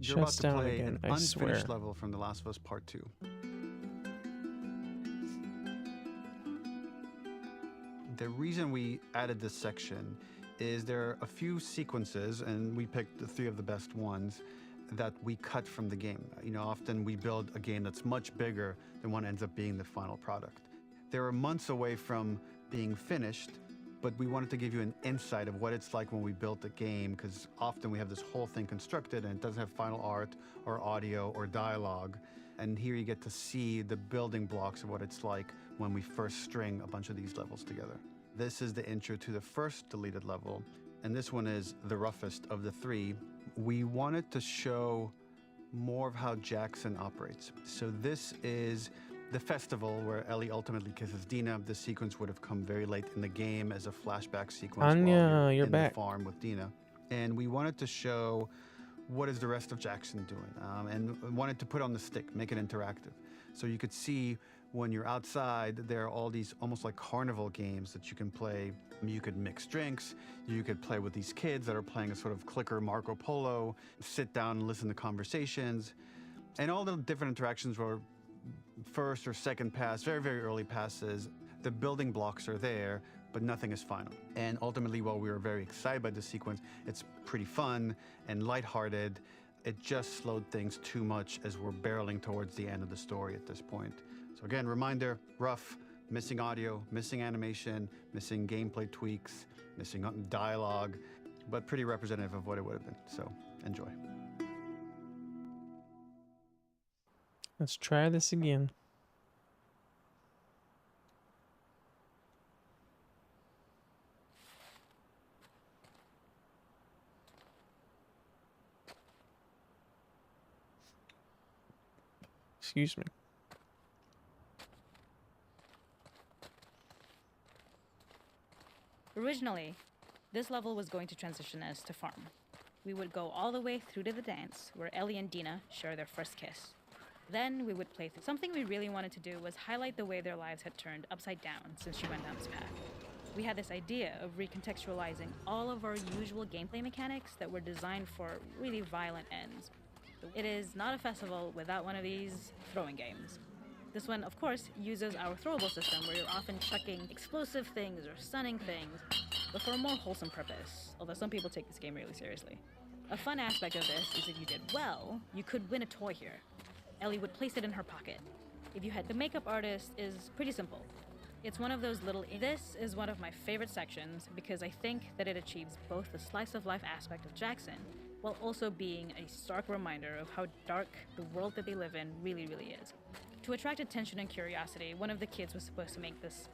You're about Shuts to down play again, an I unfinished swear. level from The Last of Us Part 2. The reason we added this section is there are a few sequences, and we picked the 3 of the best ones, that we cut from the game. You know, often we build a game that's much bigger than what ends up being the final product. They were months away from being finished, but we wanted to give you an insight of what it's like when we built a game, because often we have this whole thing constructed and it doesn't have final art or audio or dialogue. And here you get to see the building blocks of what it's like when we first string a bunch of these levels together. This is the intro to the first deleted level, and this one is the roughest of the 3. We wanted to show more of how Jackson operates. So this is the festival where Ellie ultimately kisses Dina. This sequence would have come very late in the game as a flashback sequence Anya, while you're in back. the farm with Dina. And we wanted to show what is the rest of Jackson doing, and wanted to put on the stick, make it interactive. So you could see when you're outside, there are all these almost like carnival games that you can play. You could mix drinks, you could play with these kids that are playing a sort of clicker Marco Polo, sit down and listen to conversations. And all the different interactions were first or second pass, very, very early passes. The building blocks are there, but nothing is final. And ultimately, while we were very excited by this sequence, it's pretty fun and lighthearted. It just slowed things too much as we're barreling towards the end of the story at this point. So again, reminder, rough, missing audio, missing animation, missing gameplay tweaks, missing dialogue, but pretty representative of what it would have been. So enjoy. Let's try this again. Excuse me. Originally, this level was going to transition us to farm. We would go all the way through to the dance where Ellie and Dina share their first kiss. Then we would play through. Something we really wanted to do was highlight the way their lives had turned upside down since she went down this path. We had this idea of recontextualizing all of our usual gameplay mechanics that were designed for really violent ends. It is not a festival without one of these throwing games. This one, of course, uses our throwable system where you're often chucking explosive things or stunning things, but for a more wholesome purpose, although some people take this game really seriously. A fun aspect of this is if you did well, you could win a toy here. Ellie would place it in her pocket. If you had the makeup artist is pretty simple. It's one of those little... This is one of my favorite sections because I think that it achieves both the slice of life aspect of Jackson while also being a stark reminder of how dark the world that they live in really, really is. To attract attention and curiosity, one of the kids was supposed to make this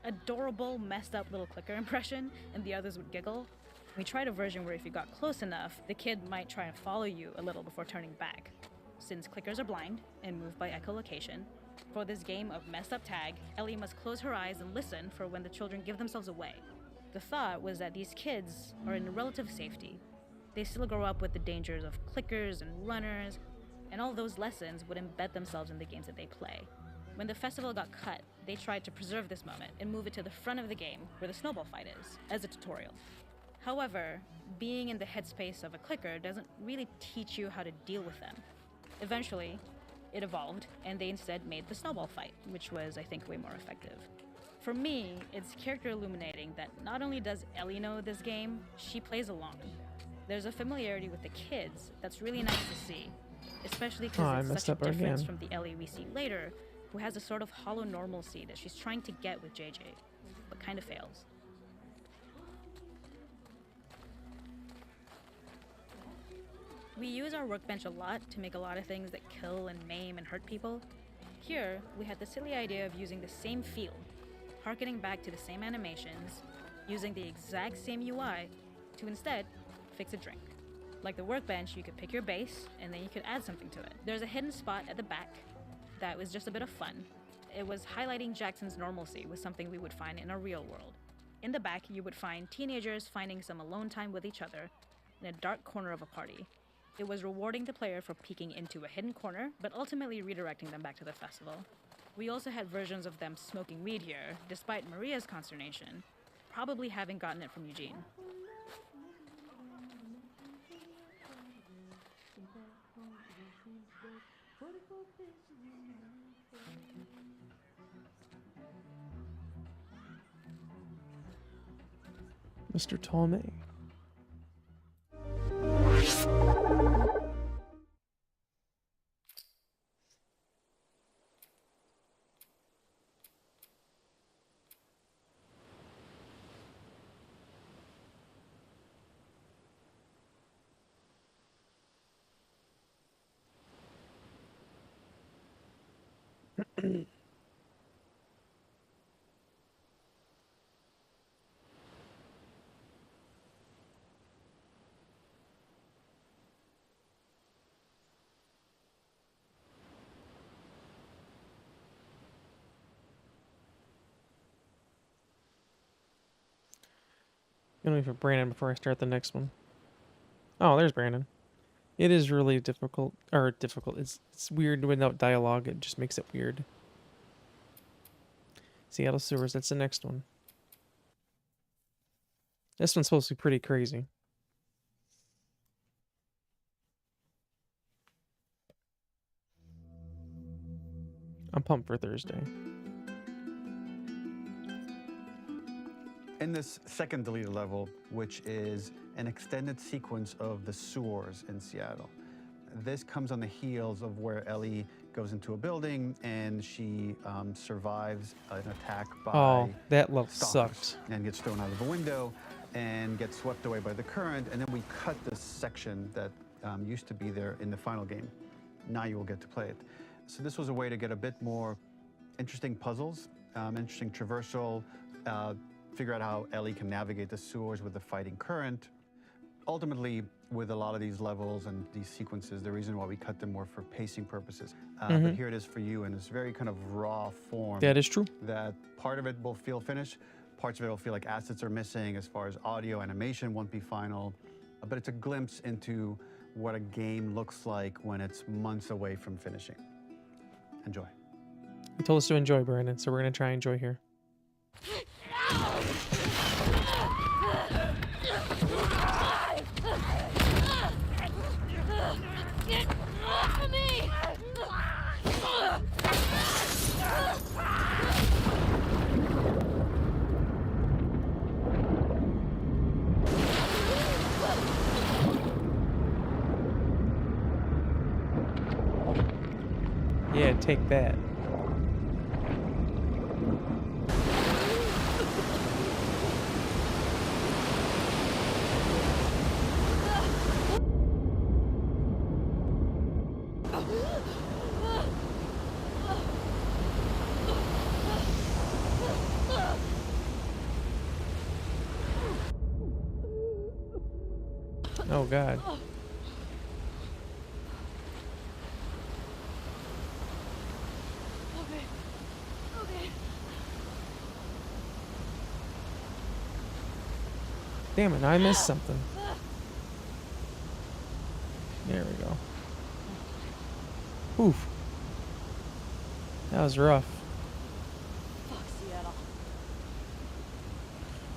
adorable, messed up little clicker impression, and the others would giggle. We tried a version where if you got close enough, the kid might try and follow you a little before turning back. Since clickers are blind and move by echolocation, for this game of messed up tag, Ellie must close her eyes and listen for when the children give themselves away. The thought was that these kids are in relative safety. They still grow up with the dangers of clickers and runners, and all those lessons would embed themselves in the games that they play. When the festival got cut, they tried to preserve this moment and move it to the front of the game where the snowball fight is, as a tutorial. However, being in the headspace of a clicker doesn't really teach you how to deal with them. Eventually, it evolved, and they instead made the snowball fight, which was, I think, way more effective. For me, it's character illuminating that not only does Ellie know this game, she plays along. There's a familiarity with the kids that's really nice to see, especially because it's such a difference from the Ellie we see later, who has a sort of hollow normalcy that she's trying to get with JJ, but kind of fails. We use our workbench a lot to make a lot of things that kill and maim and hurt people. Here, we had the silly idea of using the same field, harkening back to the same animations, using the exact same UI to instead fix a drink. Like the workbench, you could pick your base, and then you could add something to it. There's a hidden spot at the back that was just a bit of fun. It was highlighting Jackson's normalcy with something we would find in a real world. In the back, you would find teenagers finding some alone time with each other in a dark corner of a party. It was rewarding the player for peeking into a hidden corner, but ultimately redirecting them back to the festival. We also had versions of them smoking weed here, despite Maria's consternation, probably having gotten it from Eugene. Mr. Ptolemy. Gonna wait for Brandon before I start the next one. Oh, there's Brandon. It is really difficult, or difficult. It's weird without dialogue. It just makes it weird. Seattle Sewers. That's the next one. This one's supposed to be pretty crazy. I'm pumped for Thursday. In this second deleted level, which is an extended sequence of the sewers in Seattle, this comes on the heels of where Ellie goes into a building and she survives an attack by Oh, that level stalkers sucked. and gets thrown out of a window and gets swept away by the current. And then we cut this section that used to be there in the final game. Now you will get to play it. So this was a way to get a bit more interesting puzzles, interesting traversal, figure out how Ellie can navigate the sewers with the fighting current. Ultimately, with a lot of these levels and these sequences, the reason why we cut them more for pacing purposes. But here it is for you in this very kind of raw form. That is true. That part of it will feel finished, parts of it will feel like assets are missing as far as audio, animation won't be final. But it's a glimpse into what a game looks like when it's months away from finishing. Enjoy. You told us to enjoy, Brandon, so we're gonna try and enjoy here. Get off of me! Yeah, take that. Oh God. Okay. Okay. Damn it, I missed something. There we go. Oof. That was rough. Fuck Seattle.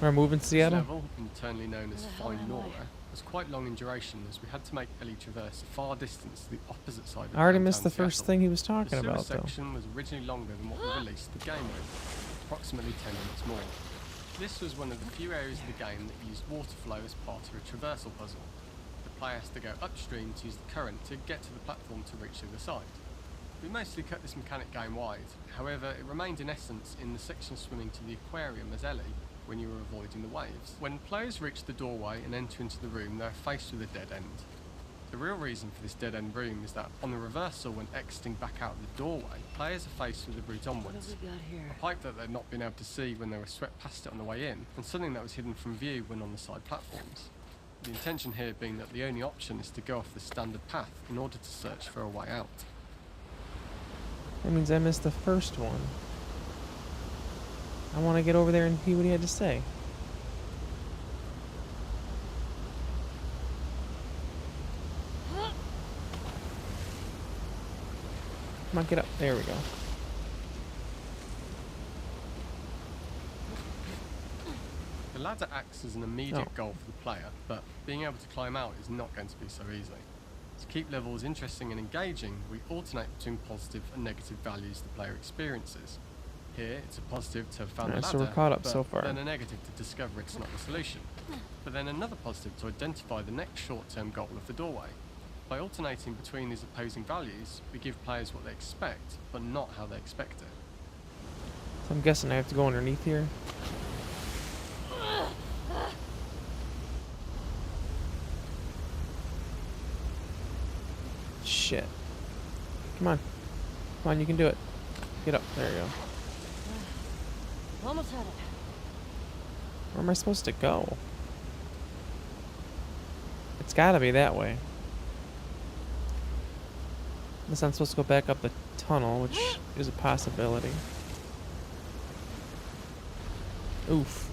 We're moving This Seattle? level, internally known as Where the hell Fine am Nora, I? was quite long in duration as we had to make Ellie traverse a far distance to the opposite side of I already missed the downtown first Seattle. thing he was The talking sewer about, though. section was originally longer than what we released the game with, approximately 10 minutes more. This was one of the few areas of the game that used water flow as part of a traversal puzzle. The player has to go upstream to use the current to get to the platform to reach the other side. We mostly cut this mechanic game-wide, however it remained in essence in the section swimming to the aquarium as Ellie when you were avoiding the waves. When players reach the doorway and enter into the room, they're faced with a dead end. The real reason for this dead-end room is that on the reversal when exiting back out the doorway, players are faced with a route What onwards. have we got here? A pipe that they'd not been able to see when they were swept past it on the way in, and something that was hidden from view when on the side platforms. The intention here being that the only option is to go off the standard path in order to search for a way out. That means I missed the first one. I want to get over there and hear what he had to say. Come on, get up. There we go. The ladder acts as an immediate goal for the player, but being able to climb out is not going to be so easy. To keep levels interesting and engaging, we alternate between positive and negative values the player experiences. Here, it's a positive to have found Alright, the so ladder, we're caught up but so far. then a negative to discover it's not the solution. But then another positive to identify the next short-term goal of the doorway. By alternating between these opposing values, we give players what they expect, but not how they expect it. So I'm guessing I have to go underneath here. Shit. Come on. Come on, you can do it. Get up. There you go. Almost had it. Where am I supposed to go? It's gotta be that way. Unless I'm supposed to go back up the tunnel, which is a possibility. Oof.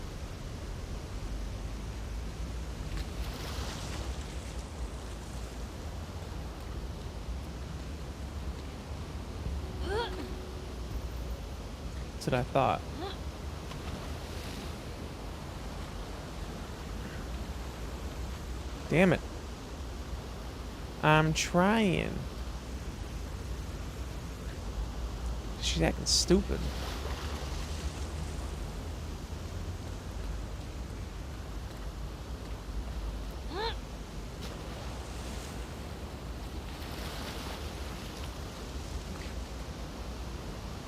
That's what I thought. Damn it. I'm trying. She's acting stupid.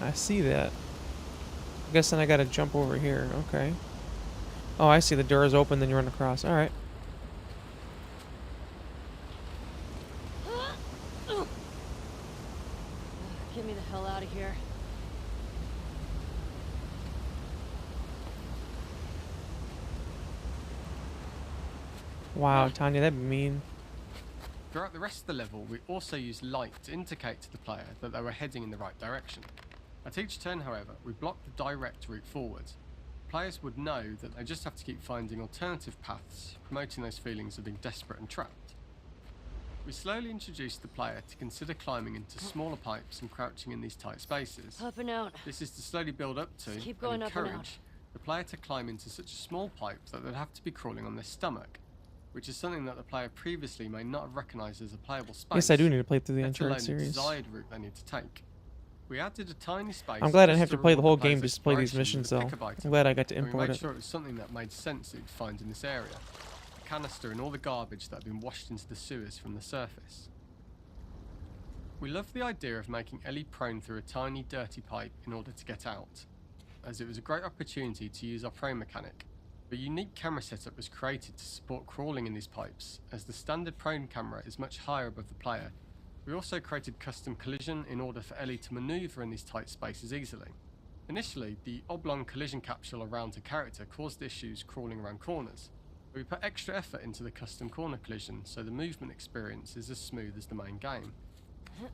I see that. I guess then I gotta jump over here. Okay. Oh, I see. The door is open, then you run across. Alright. Get me the hell out of here. Wow, Tanya, that'd be mean. Throughout the rest of the level, we also use light to indicate to the player that they were heading in the right direction. At each turn, however, we block the direct route forward. Players would know that they just have to keep finding alternative paths, promoting those feelings of being desperate and trapped. We slowly introduce the player to consider climbing into smaller pipes and crouching in these tight spaces. Up and out. This is to slowly build up to Just keep and going up and out. encourage the player to climb into such a small pipe that they'd have to be crawling on their stomach, which is something that the player previously may not have recognised as a playable space. Yes, I do need to play through the let Uncharted alone the series. desired route they need to take. We added a tiny space. I'm glad I didn't just have to play the reward whole player's game just to play these exploration missions, with though. a pickup item, I'm glad I got to and we import made it. sure it was something that made sense that you'd find in this area. A canister and all the garbage that had been washed into the sewers from the surface. We loved the idea of making Ellie prone through a tiny dirty pipe in order to get out, as it was a great opportunity to use our prone mechanic. A unique camera setup was created to support crawling in these pipes, as the standard prone camera is much higher above the player. We also created custom collision in order for Ellie to manoeuvre in these tight spaces easily. Initially, the oblong collision capsule around her character caused issues crawling around corners. We put extra effort into the custom corner collision so the movement experience is as smooth as the main game. Fuck.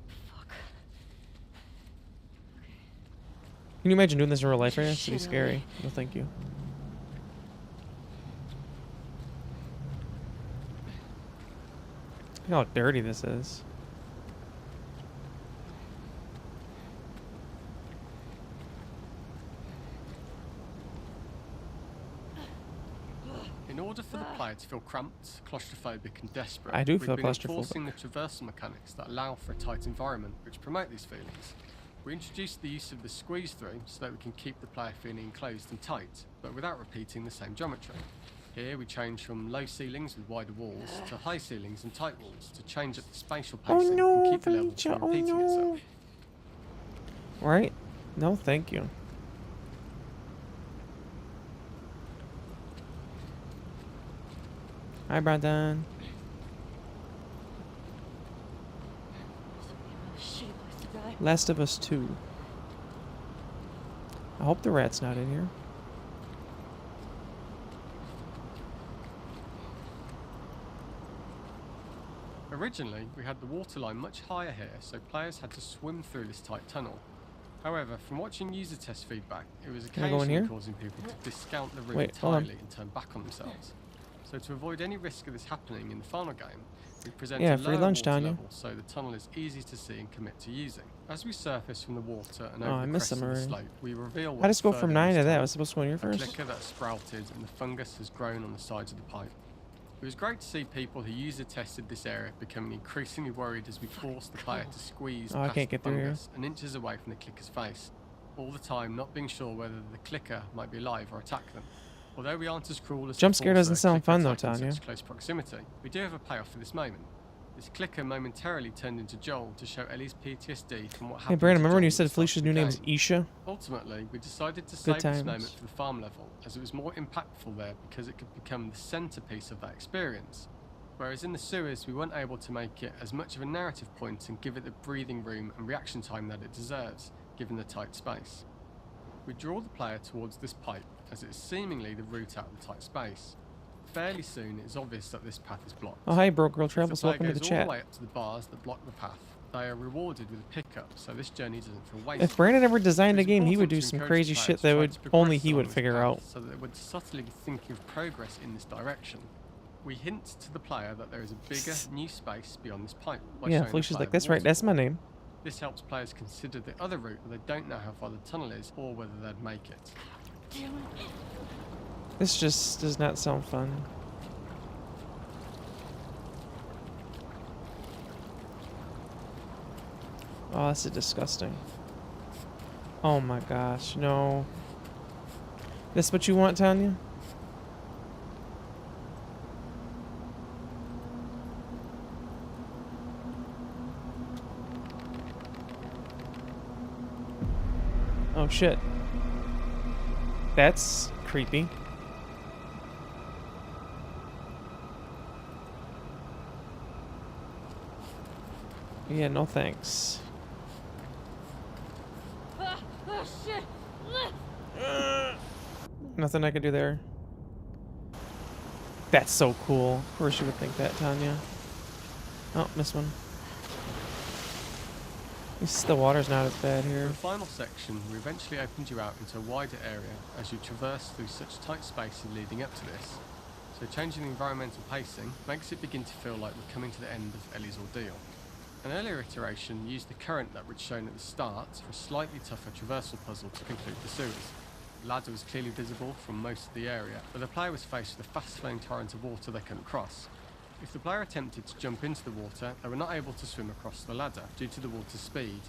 Can you imagine doing this in real life right now? It's pretty Shit, scary. Ellie. No, thank you. Look how dirty this is. In order for the player to feel cramped, claustrophobic and desperate, I do we've feel been claustrophobic. enforcing the traversal mechanics that allow for a tight environment which promote these feelings. We introduced the use of the squeeze through so that we can keep the player feeling enclosed and tight, but without repeating the same geometry. Here we change from low ceilings with wider walls to high ceilings and tight walls to change up the spatial Oh pacing no, and keep the level Felicia, from oh repeating no. itself. Right? No, thank you. Hi, Brandon. Shitty place to die. Last of Us 2. I hope the rat's not in here. Originally, we had the waterline much higher here, so players had to swim through this tight tunnel. However, from watching user test feedback, it was Can I go in occasionally here? causing people to discount the route Wait, hold on. entirely and turn back on themselves. So to avoid any risk of this happening in the final game, we present Yeah, a free lower lunch, water Tanya. level so the tunnel is easy to see and commit to using. As we surface from the water and Oh, over I the missed crest of them the already. slope, we reveal I just go what's from further 9 in to this that. I tunnel. was supposed to go in here A first. clicker that sprouted and the fungus has grown on the sides of the pipe. It was great to see people who user tested this area becoming increasingly worried as we forced the player to squeeze Oh, I past can't the get through here. fungus and inches away from the clicker's face. all the time not being sure whether the clicker might be alive or attack them. Although we aren't as cruel as Jump the scare doesn't Forza sound clicker fun though, attack in Tanya. such close proximity, we do have a payoff for this moment. This clicker momentarily turned into Joel to show Ellie's PTSD from what happened. Hey, Brandon, to remember when Joel you at the said start Felicia's of the new name is game. Isha? Ultimately, we decided to Good save this times. moment for the farm level, as it was more impactful there because it could become the centerpiece of that experience. Whereas in the sewers, we weren't able to make it as much of a narrative point and give it the breathing room and reaction time that it deserves, given the tight space. We draw the player towards this pipe, as it is seemingly the route out of the tight space. Fairly soon, it is obvious that this path is blocked. Oh, hi, Bro Girl If the Travels. player Welcome to goes the all chat. the way up to the bars that block the path, they are rewarded with a pickup, so this journey doesn't feel wasted. If Brandon ever designed a It's game, he would important do to some encourage crazy the player shit to that try would to only progress he would along this figure path out. so that they would subtly think of progress in this direction. We hint to the player that there is a bigger new space beyond this pipe. By Yeah, showing the Felicia's player like, the that's right, that's my waterfall. name. This helps players consider the other route, but they don't know how far the tunnel is or whether they'd make it. Damn it. This just does not sound fun. Oh, this is disgusting. Oh my gosh, no. This what you want, Tanya? Oh shit. That's creepy. Yeah, no thanks. Oh shit. Nothing I could do there. That's so cool. Of course you would think that, Tanya. Oh, missed one. At least the water's not as bad For here. the final section, we eventually opened you out into a wider area as you traverse through such tight spaces leading up to this. So changing the environmental pacing makes it begin to feel like we're coming to the end of Ellie's ordeal. An earlier iteration used the current that was shown at the start for a slightly tougher traversal puzzle to conclude the sewers. The ladder was clearly visible from most of the area, but the player was faced with a fast-flowing torrent of water they couldn't cross. If the player attempted to jump into the water, they were not able to swim across the ladder due to the water's speed.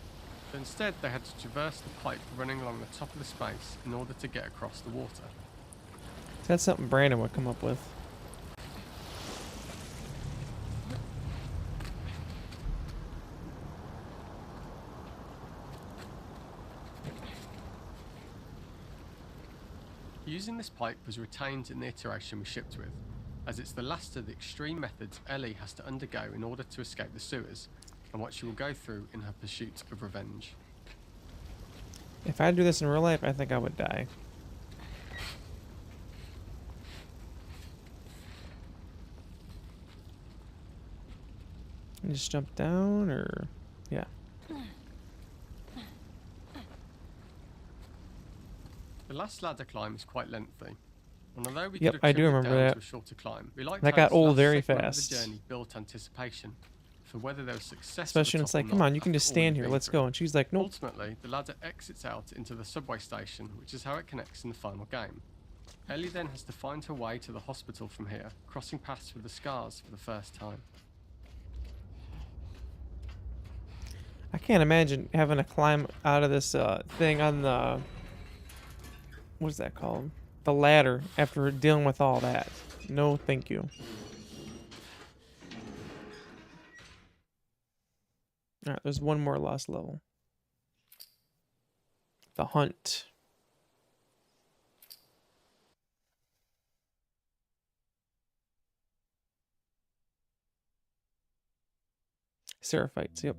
But instead, they had to traverse the pipe running along the top of the space in order to get across the water. That's something Brandon would come up with. Using this pipe was retained in the iteration we shipped with, as it's the last of the extreme methods Ellie has to undergo in order to escape the sewers, and what she will go through in her pursuit of revenge. If I do this in real life, I think I would die. You just jump down, or yeah. The last ladder climb is quite lengthy, and although we Yep, could have I do trimmed it remember down that. to a shorter climb, we liked That how got this old last very segment fast. Of the journey built anticipation for whether there was success. Especially when at it's the top like, or come not on, you can after just all stand you've here, been let's through. go. And she's like, nope. Ultimately, the ladder exits out into the subway station, which is how it connects in the final game. Ellie then has to find her way to the hospital from here, crossing paths with the scars for the first time. I can't imagine having to climb out of this thing on the, what is that called? The ladder after dealing with all that. No, thank you. All right, there's one more lost level. The Hunt. Seraphites, yep.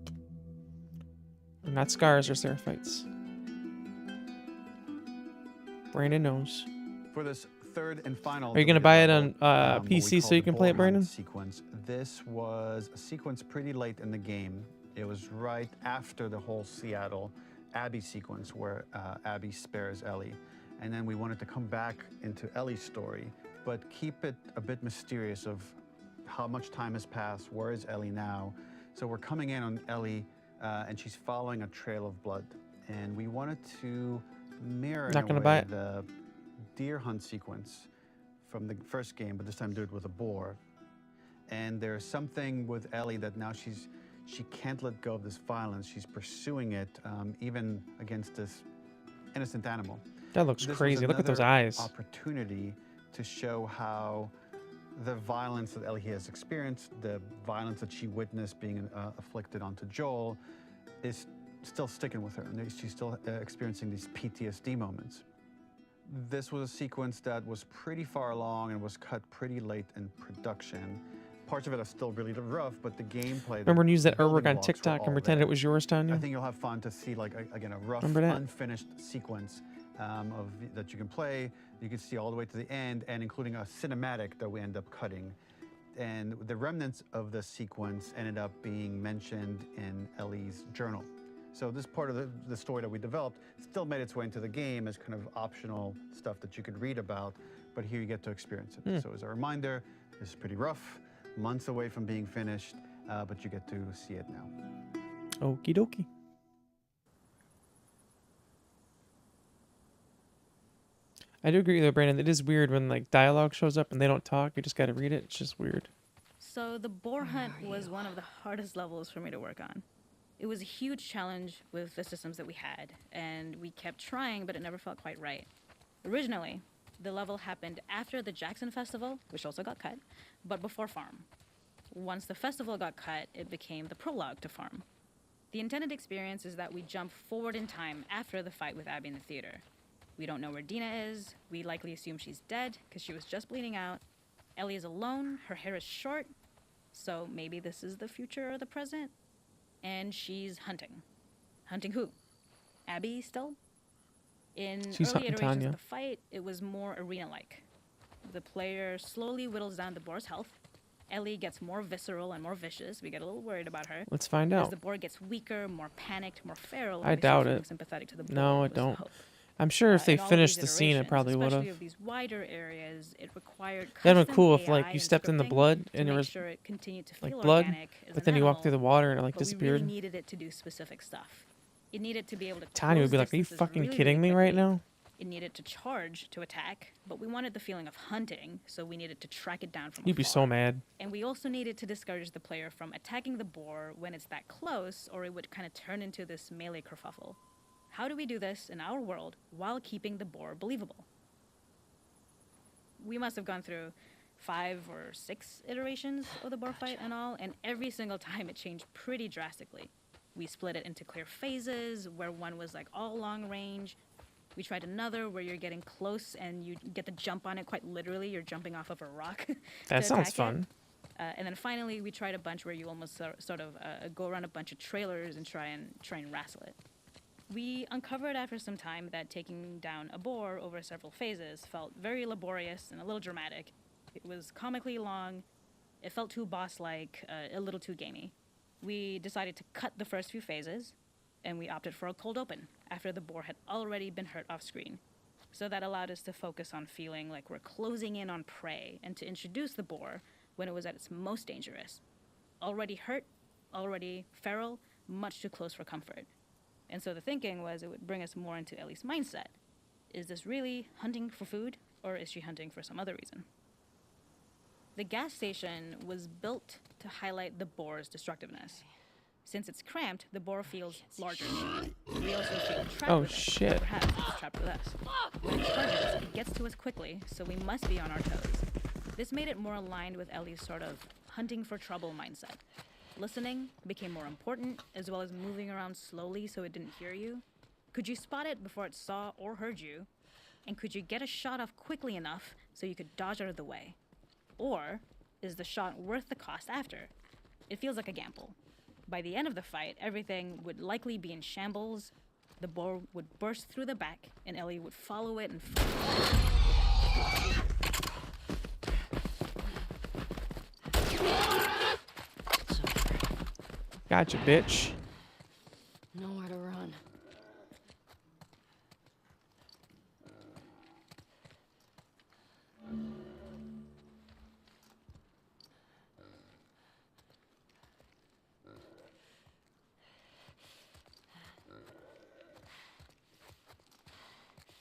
Not scars or seraphites. Brandon knows. For this third and final. Are you gonna deleted buy it level, on what we PC call so you the can play it, Boar Hunt Brandon? Sequence. This was a sequence pretty late in the game. It was right after the whole Seattle Abby sequence where Abby spares Ellie. And then we wanted to come back into Ellie's story, but keep it a bit mysterious of how much time has passed, where is Ellie now? So we're coming in on Ellie and she's following a trail of blood. And we wanted to mirror Not in gonna a buy way it. the deer hunt sequence from the first game, but this time do it with a boar. And there's something with Ellie that now she can't let go of this violence. She's pursuing it, even against this innocent animal. That looks This was crazy. Look at those another eyes. Opportunity to show how the violence that Ellie has experienced, the violence that she witnessed being afflicted onto Joel, is still sticking with her, and she's still experiencing these PTSD moments. This was a sequence that was pretty far along and was cut pretty late in production. Parts of it are still really rough, but the gameplay. Remember when you used that building artwork on blocks were TikTok and all pretended there. it was yours, Tanya? I think you'll have fun to see, like, again, a rough, Remember that? unfinished sequence that you can play. You can see all the way to the end, and including a cinematic that we end up cutting. And the remnants of the sequence ended up being mentioned in Ellie's journal. So this part of the story that we developed still made its way into the game as kind of optional stuff that you could read about, but here you get to experience it. So as a reminder, this is pretty rough, months away from being finished, but you get to see it now. Okie dokie. I do agree with you, Brandon. It is weird when like dialogue shows up and they don't talk. You just got to read it. It's just weird. So the boar hunt was one of the hardest levels for me to work on. It was a huge challenge with the systems that we had, and we kept trying, but it never felt quite right. Originally, the level happened after the Jackson Festival, which also got cut, but before Farm. Once the festival got cut, it became the prologue to Farm. The intended experience is that we jump forward in time after the fight with Abby in the theater. We don't know where Dina is. We likely assume she's dead because she was just bleeding out. Ellie is alone. Her hair is short. So maybe this is the future or the present. And she's hunting. Hunting who? Abby still? In She's early hunting iterations Tanya. of the fight, it was more arena-like. The player slowly whittles down the boar's health. Ellie gets more visceral and more vicious. We get a little worried about her. Let's find As out. the boar gets weaker, more panicked, more feral. I we start doubt feeling it. Sympathetic to the boar No, I was the don't. hope. I'm sure if they In all of finished these the scene, it iterations, probably would especially have. of these wider areas, it required That'd been custom cool if AI like you and stepped in the scripting blood to and there make was sure it continued to like feel blood, organic as but an then you walked through the animal, water and it like but we disappeared. really needed it to do specific stuff. It needed to be able to. Tanya would close be like, "Are you distances fucking really, kidding really me right quickly. now?" It needed to charge to attack, but we wanted the feeling of hunting, so we needed to track it down from You'd be so afar. mad. And we also needed to discourage the player from attacking the boar when it's that close, or it would kind of turn into this melee kerfuffle. How do we do this in our world while keeping the boar believable? We must have gone through 5 or 6 iterations of the boar fight and all, and every single time it changed pretty drastically. We split it into clear phases, where one was like all long range. We tried another where you're getting close and you get the jump on it quite literally. You're jumping off of a rock. That to sounds attack it. fun. And then finally, we tried a bunch where you almost sort of go around a bunch of trailers and try and wrestle it. We uncovered after some time that taking down a boar over several phases felt very laborious and a little dramatic. It was comically long. It felt too boss-like, a little too gamey. We decided to cut the first few phases, and we opted for a cold open after the boar had already been hurt off screen. So that allowed us to focus on feeling like we're closing in on prey and to introduce the boar when it was at its most dangerous. Already hurt, already feral, much too close for comfort. And so the thinking was it would bring us more into Ellie's mindset. Is this really hunting for food, or is she hunting for some other reason? The gas station was built to highlight the boar's destructiveness. Since it's cramped, the boar feels larger. We also feel trapped Oh, with it, shit. or perhaps it's trapped with us. When it charges, it gets to us quickly, so we must be on our toes. This made it more aligned with Ellie's sort of hunting for trouble mindset. Listening became more important, as well as moving around slowly so it didn't hear you. Could you spot it before it saw or heard you? And could you get a shot off quickly enough so you could dodge out of the way? Or is the shot worth the cost after? It feels like a gamble. By the end of the fight, everything would likely be in shambles. The boar would burst through the back, and Ellie would follow it and Gotcha, bitch. Nowhere to run.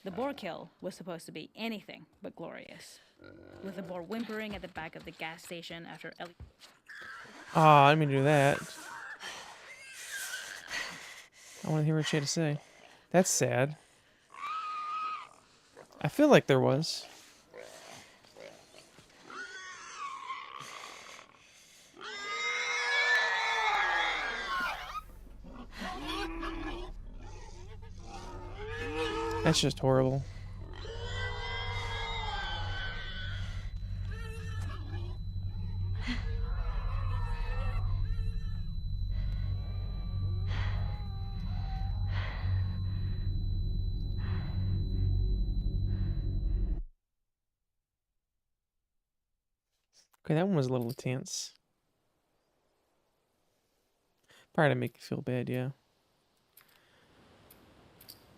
The boar kill was supposed to be anything but glorious. With the boar whimpering at the back of the gas station after Ellie Oh, I didn't mean to do that. I want to hear what she had to say. That's sad. I feel like there was. That's just horrible. Okay, that one was a little intense. Probably to make you feel bad, yeah.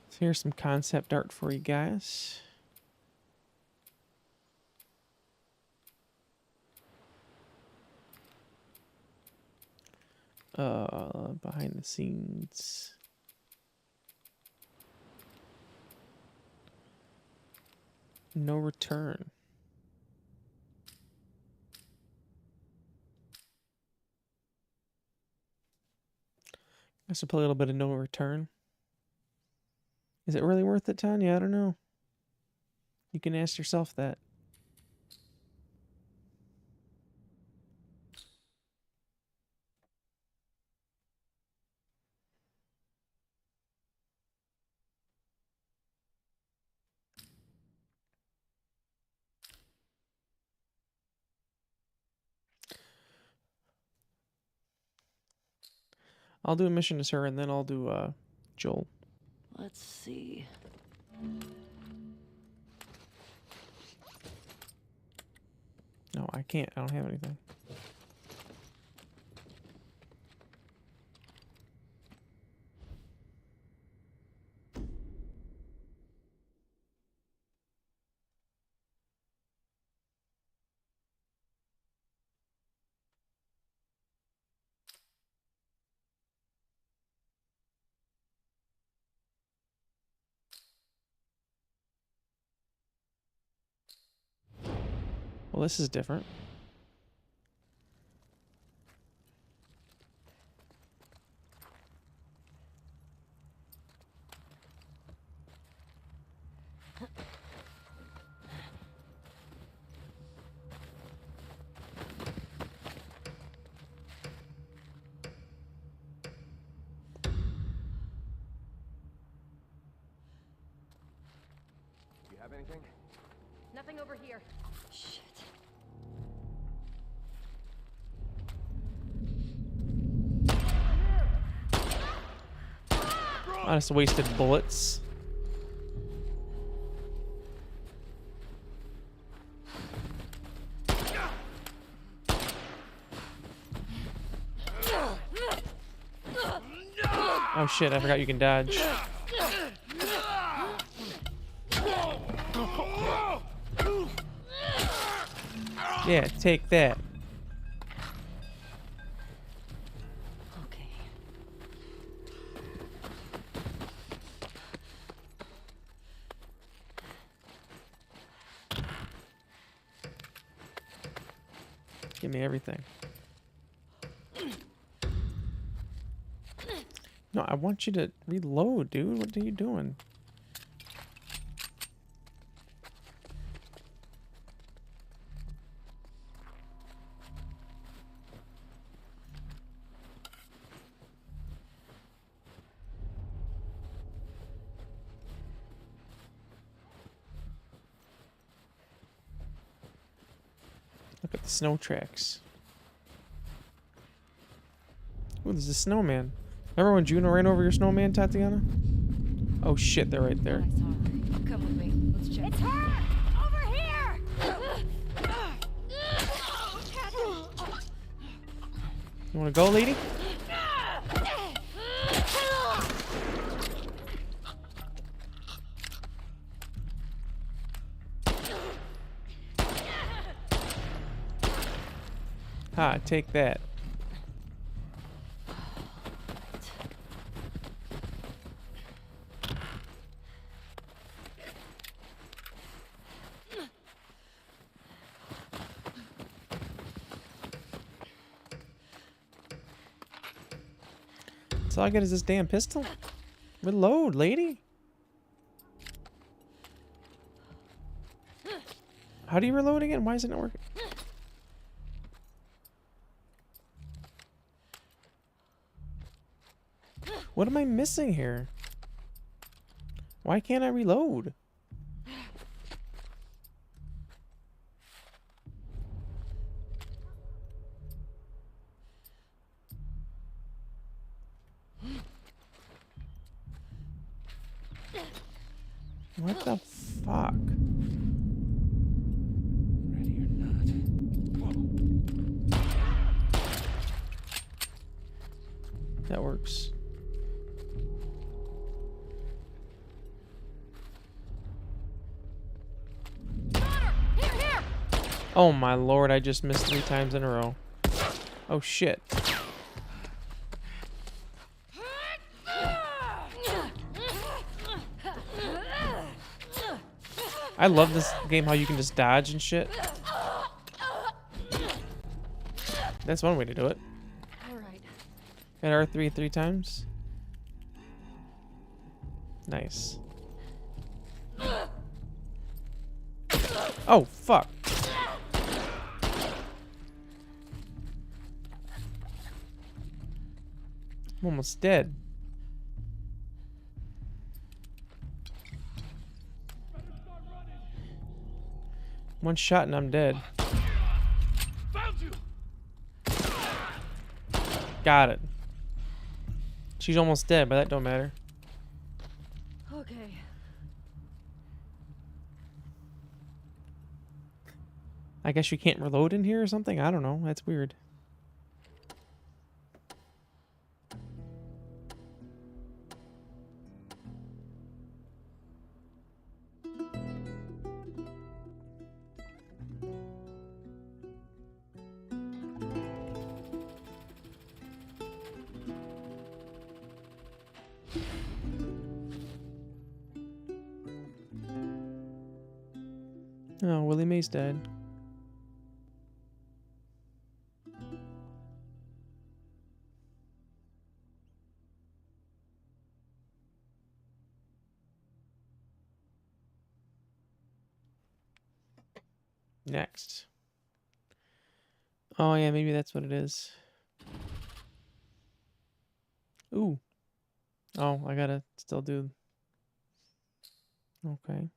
So here's some concept art for you guys. Behind the scenes. No return. I should play a little bit of No Return. Is it really worth it, Tanya? I don't know. You can ask yourself that. I'll do a mission as her, and then I'll do Joel. Let's see. No, I can't. I don't have anything. Well, this is different. You have anything? Nothing over here. Shit. I just wasted bullets. Oh shit, I forgot you can dodge. Yeah, take that. Okay. Give me everything. No, I want you to reload, dude. What are you doing? Look at the snow tracks. Ooh, there's a snowman. Remember when Juno ran over your snowman, Tatiana? Oh shit, they're right there. I saw her. Come with me. Let's check. It's her! Over here! You wanna go, lady? Ha, take that. So all I get is this damn pistol? Reload, lady. How do you reload again? Why isn't it working? What am I missing here? Why can't I reload? What the fuck? Ready or not. That works. Oh my lord, I just missed 3 times in a row. Oh shit. I love this game, how you can just dodge and shit. That's one way to do it. All right. Hit R3 3 times. Nice. Oh, fuck. I'm almost dead. One shot and I'm dead. Found you. Got it. She's almost dead, but that don't matter. Okay. I guess you can't reload in here or something? I don't know. That's weird. Oh, Willie Mae's dead. Next. Oh yeah, maybe that's what it is. Ooh. Oh, I gotta still do. Okay.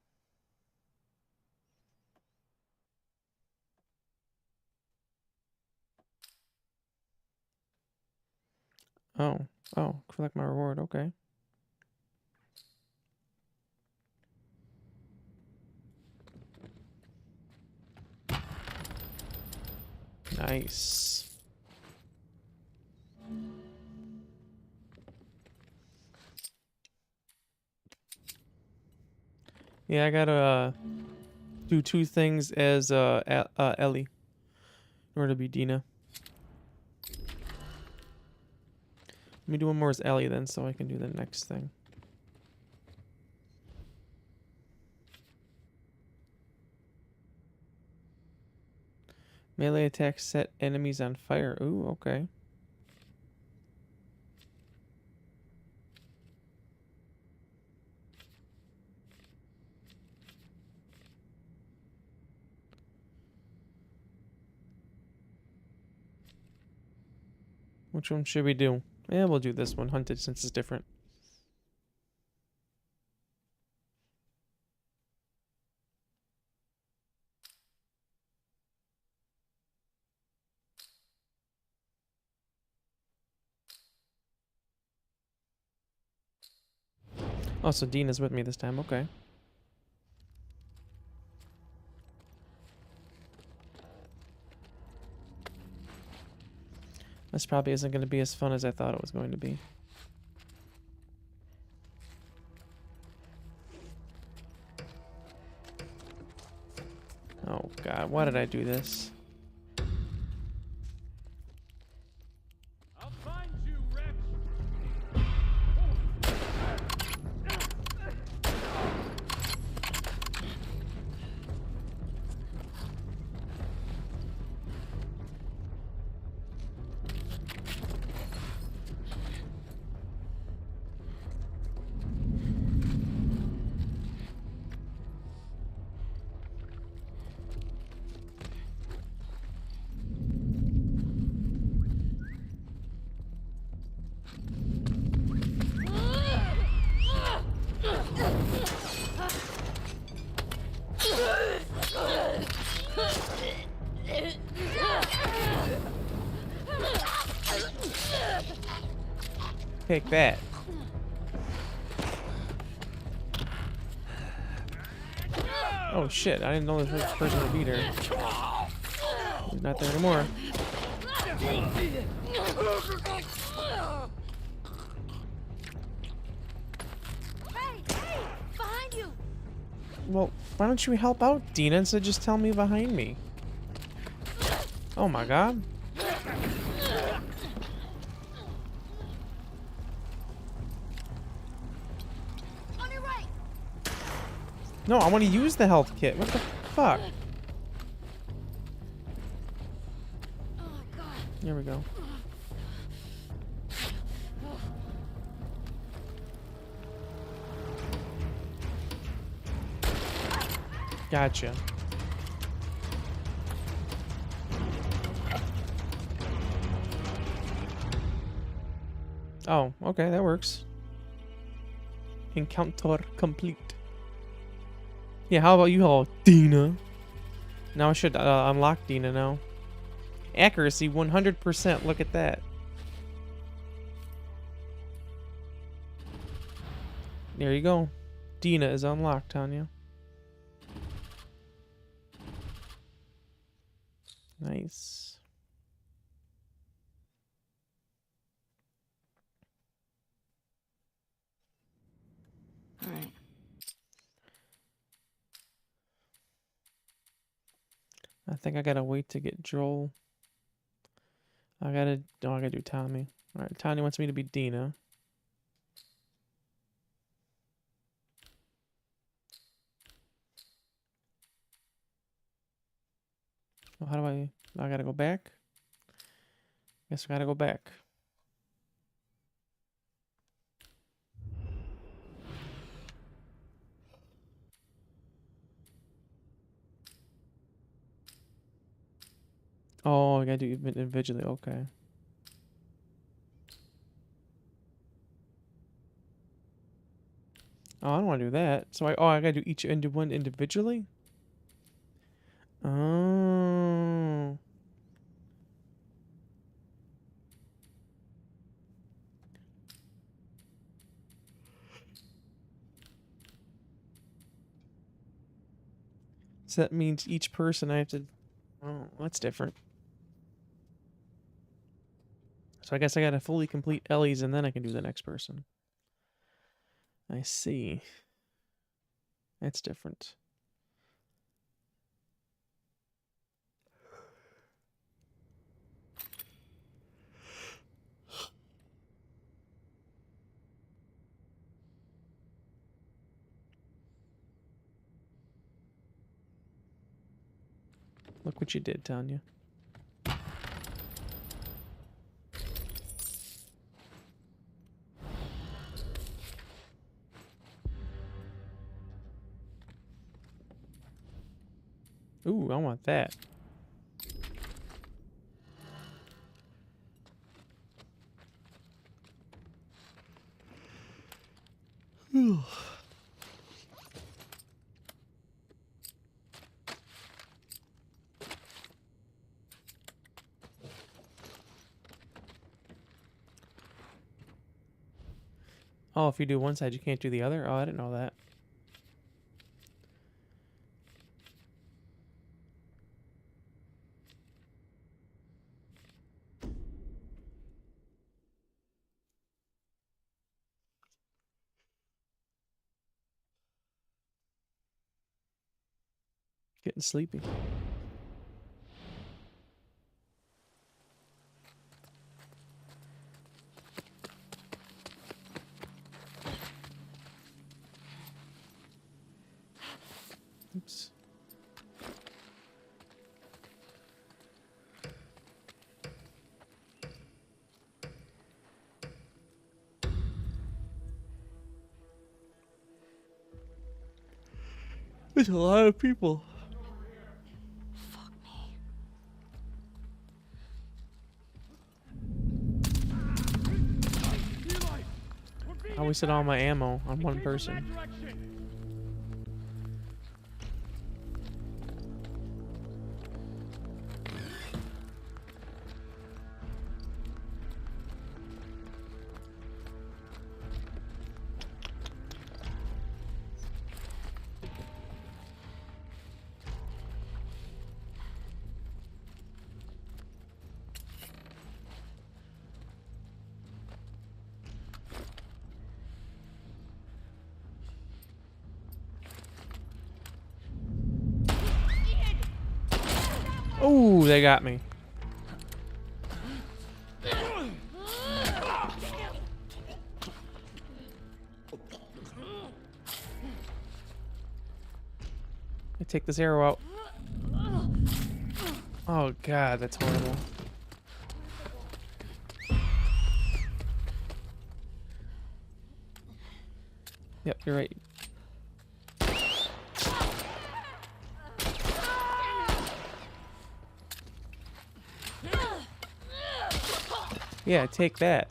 Oh, collect my reward. Okay. Nice. Yeah, I gotta do 2 things as Ellie in order to be Dina. Let me do one more as Ellie then, so I can do the next thing. Melee attacks set enemies on fire. Ooh, okay. Which one should we do? Yeah, we'll do this one, Hunted, since it's different. Oh, so Dean is with me this time. Okay. This probably isn't going to be as fun as I thought it was going to be. Oh god, why did I do this? I'll find you, wretch. take that. Oh shit, I didn't know this person would be there. He's not there anymore. Hey, behind you. Well, why don't you help out, Dina, instead of just tell me behind me? Oh my god. On your right. No, I want to use the health kit. What the fuck? Oh God. Here we go. Gotcha. Oh, okay, that works. Encounter complete. Yeah, how about you all, Dina? Now I should unlock Dina now. Accuracy 100%, look at that. There you go. Dina is unlocked, Tanya. Nice. All right. I think I gotta wait to get Joel. I gotta do Tommy. Alright, Tanya wants me to be Dina. Well, how do I gotta go back? Guess I gotta go back. Oh, I gotta do it individually, okay. Oh, I don't wanna do that. So I gotta do each one individually? Oh. So that means each person I have to... Oh, that's different. So I guess I gotta fully complete Ellie's and then I can do the next person. I see. That's different. Look what you did, Tanya. Ooh, I want that. Oh, if you do one side, you can't do the other? Oh, I didn't know that. Getting sleepy. Oops. There's a lot of people. Fuck me. Eli, we're being I wasted all my ammo on It one came from person. that direction. Oh, they got me. I take this arrow out. Oh god, that's horrible. Yep, you're right. Yeah, take that.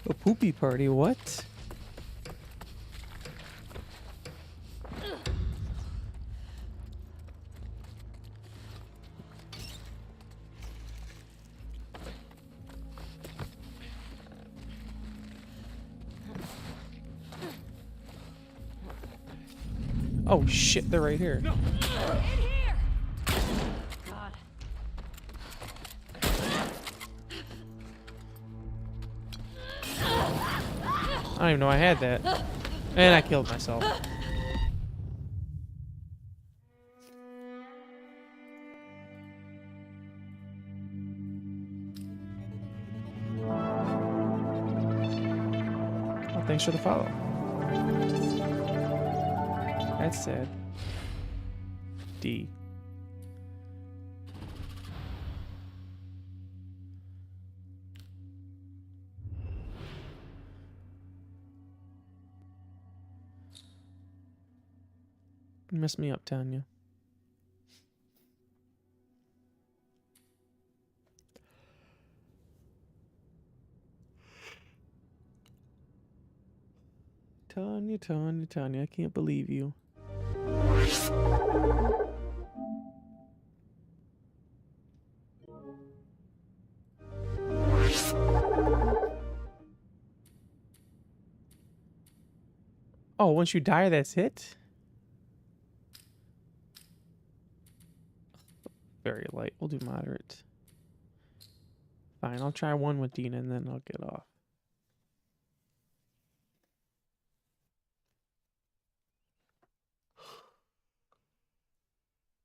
A poopy party, what? Oh shit, they're right here. God. I don't even know I had that. And I killed myself. Oh, thanks for the follow. That's sad. D. You messed me up, Tanya. Tanya, Tanya, Tanya, I can't believe you. Oh, once you die, that's it? Very light. We'll do moderate. Fine, I'll try one with Dina and then I'll get off.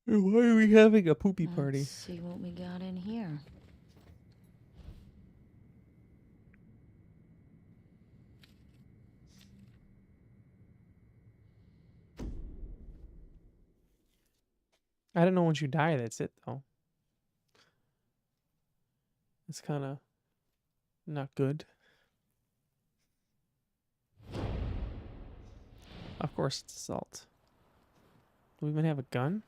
Why are we having a poopy party? Let's see what we got in here. I don't know once you die, that's it though. It's kind of not good. Of course, it's assault. Do we even have a gun?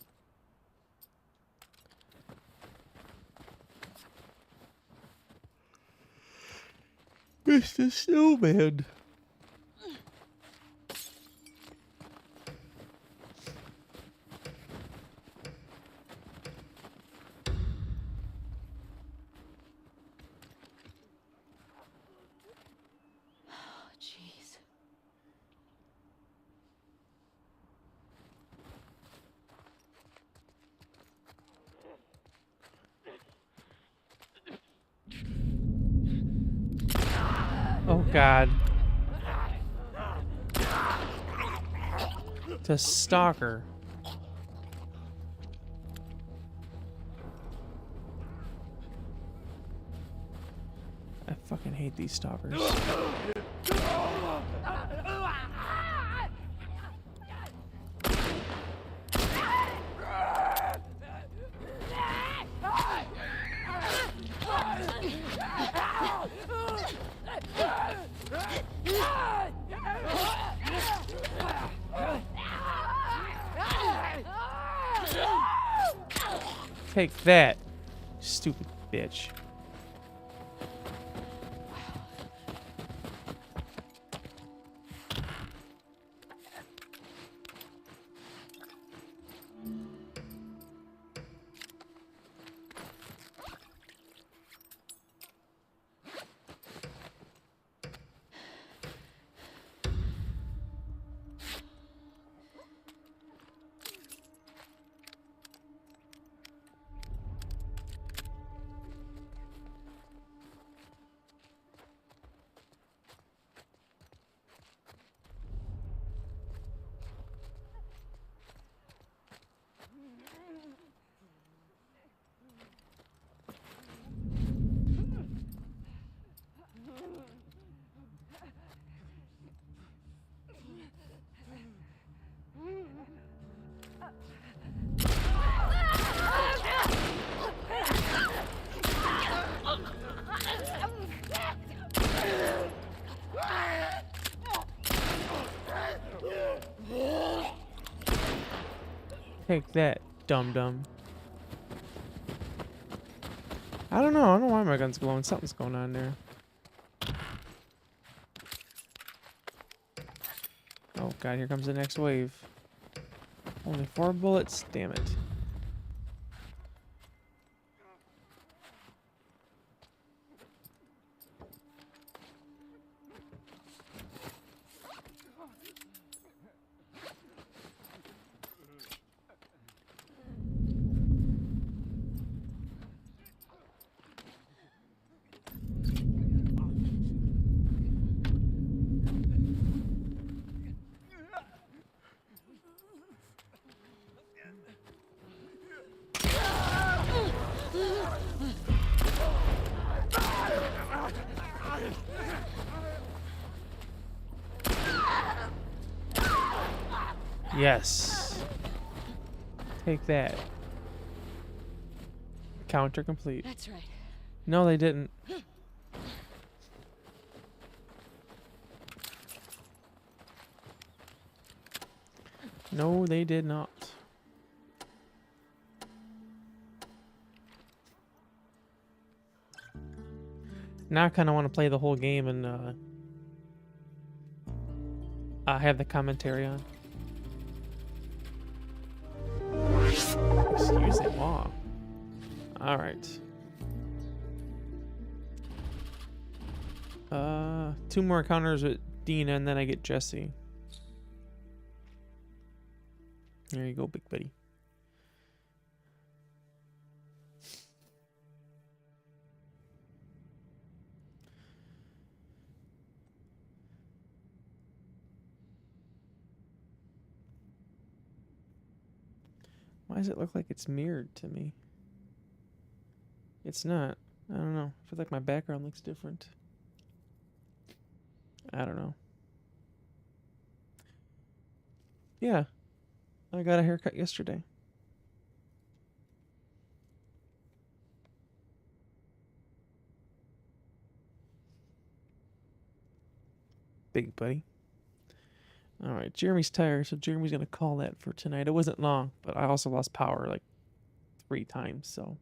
Mr. Snowman. Oh, jeez. Oh God. The stalker. I fucking hate these stalkers. Take that, stupid bitch. Take that, dum-dum. I don't know. I don't know why my gun's glowing. Something's going on there. Oh god, here comes the next wave. Only 4 bullets. Damn it. Yes. Take that. Counter complete. That's right. No, they didn't. No, they did not. Now I kind of want to play the whole game and I have the commentary on. Excuse me, wow. All right. 2 more encounters with Dina, and then I get Jesse. There you go, big buddy. Why does it look like it's mirrored to me? It's not. I don't know. I feel like my background looks different. I don't know. Yeah. I got a haircut yesterday. Big buddy. Alright, Jeremy's tired, so Jeremy's gonna call that for tonight. It wasn't long, but I also lost power like 3 times, so.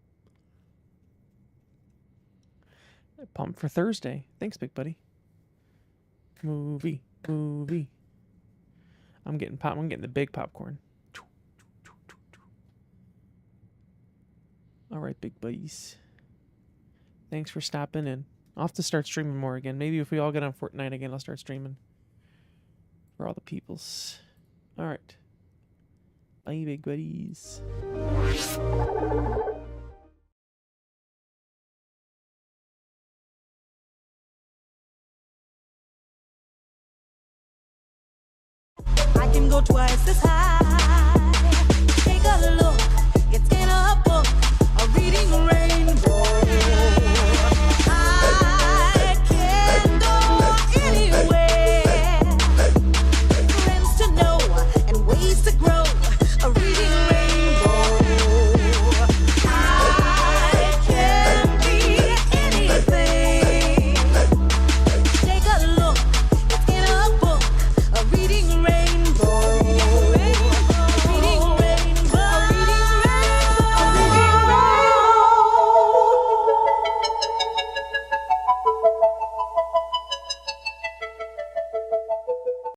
Pumped for Thursday. Thanks, big buddy. Movie. I'm getting the big popcorn. Alright, big buddies. Thanks for stopping in. I'll have to start streaming more again. Maybe if we all get on Fortnite again, I'll start streaming. For all the peoples. Alright. Bye, big buddies. I can go twice as high.